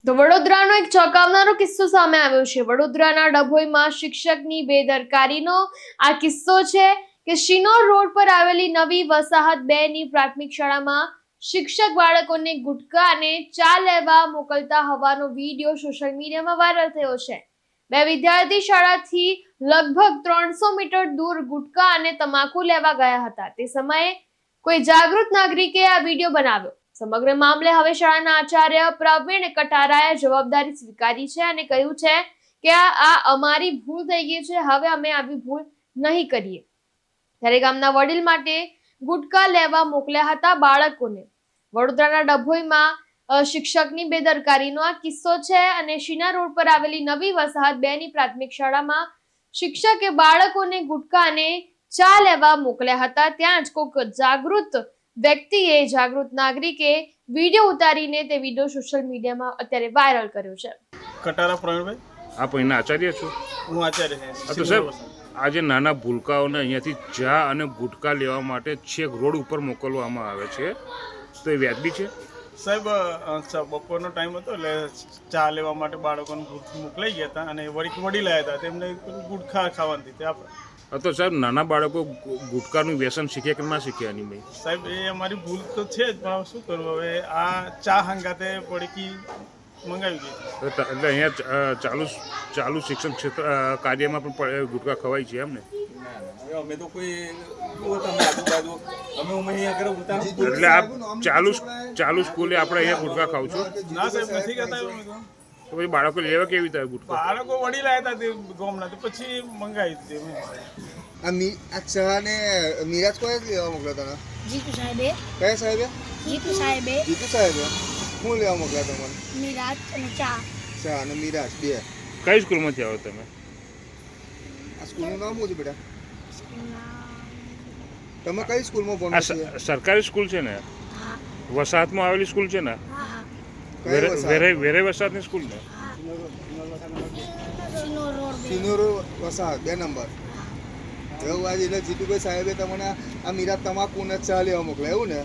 તો વડોદરાનો એક ચોંકાવનારો કિસ્સો સામે આવ્યો છે। વડોદરાના ડભોઈમાં શિક્ષકની બેદરકારીનો આ કિસ્સો છે કે શિનોર રોડ પર આવેલી નવી વસાહત 2 ની પ્રાથમિક શાળામાં શિક્ષક બાળકોને ગુટકા અને ચા લેવા મોકલતા હોવાનો વિડીયો સોશિયલ મીડિયામાં વાયરલ થયો છે। 2 વિદ્યાર્થી શાળાથી લગભગ 300 મીટર દૂર ગુટકા અને તમાકુ લેવા ગયા હતા। તે સમયે કોઈ જાગૃત નાગરિકે આ વિડીયો બનાવ્યો। સમગ્ર મામલે હવે શાળાના આચાર્ય પ્રવીણ કટારાએ જવાબદારી સ્વીકારી છે અને કહ્યું છે કે આ અમારી ભૂલ થઈ ગઈ છે, હવે અમે આવી ભૂલ નહીં કરીએ। ત્યારે ગામના વડીલ માટે ગુટકા લેવા મોકલ્યા હતા બાળકોને। વડોદરાના ડભોઈમાં શિક્ષકની બેદરકારીનો આ કિસ્સો છે અને શિના રોડ પર આવેલી નવી વસાહત 2 ની પ્રાથમિક શાળામાં શિક્ષકે બાળકોને ગુટકા અને ચા લેવા મોકલ્યા હતા। ત્યાં જ કોઈક જાગૃત નાગરિકે વિડીયો ઉતારીને તે વિડીયો સોશિયલ મીડિયામાં અત્યારે વાયરલ કર્યો છે। કટારા પ્રવીણભાઈ, આપ અહીંના આચાર્ય છો? હું આચાર્ય છું। તો સાહેબ, આજે નાના ભૂલકાઓને અહીંયાથી ચા અને ગુટકા લેવા માટે છેક રોડ ઉપર મોકલવામાં આવે છે, તો એ વ્યાજબી છે? સાહેબ, બપોરનો ટાઈમ હતો એટલે ચા લેવા માટે બાળકોને મોકલાઈ ગયા હતા અને વડીલ આવ્યા હતા, તેમને ગુટખા ખાવાની હતી આપણે। તો સાહેબ, નાના બાળકો ગુટકાનું વ્યસન શીખે કે ના શીખે? આની ભાઈ સાહેબ, એ અમારી ભૂલ તો છે જ, પણ શું કરવું હવે, આ ચા હંગાતે પડીકી મંગાવી ગઈ। એટલે અહીંયા ચાલુ શિક્ષણ ક્ષેત્ર કાર્યમાં પણ ગુટકા ખવાય છે એમ ને? અમે તો કોઈ આજુબાજુ એટલે આપ ચાલુ સ્કૂલે આપણે અહીંયા ગુટકા ખાવ છો? ના સાહેબ, નથી કહેતા અમે તો। તો પછી બાળકો લેવા કેવી રીતે ગુટકા? બાળકો વડીલ આવ્યા હતા તે ગામના, તો પછી મંગાવી દીધી। આ ચા ને મિરાજ કોઈ લેવા મોકલ્યા તમે? જીતુ સાહેબે। કયા સાહેબે? જીતુ સાહેબે। જીતુ સાહેબે શું લેવા મોકલ્યા તમને? મિરાજ અને ચા। ચા અને મિરાજ 2। કઈ સ્કૂલમાંથી આવો તમે? આ સ્કૂલનું નામ શું છે બેટા? તમે કઈ સ્કૂલમાં ભણો છો? સરકારી સ્કૂલ છે ને? વસાહતમાં આવેલી સ્કૂલ છે ને? વેરે વસાહતની સ્કૂલ ને? શિનોર વસાહત 2 નંબર। એવું આજે એટલે જીતુભાઈ સાહેબે તમને આ મિરાજ તમાકુ ને ચા લેવા મોકલ્યા, એવું ને?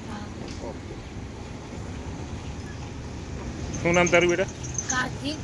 શું નામ તારું બેટા? કાર્તિક।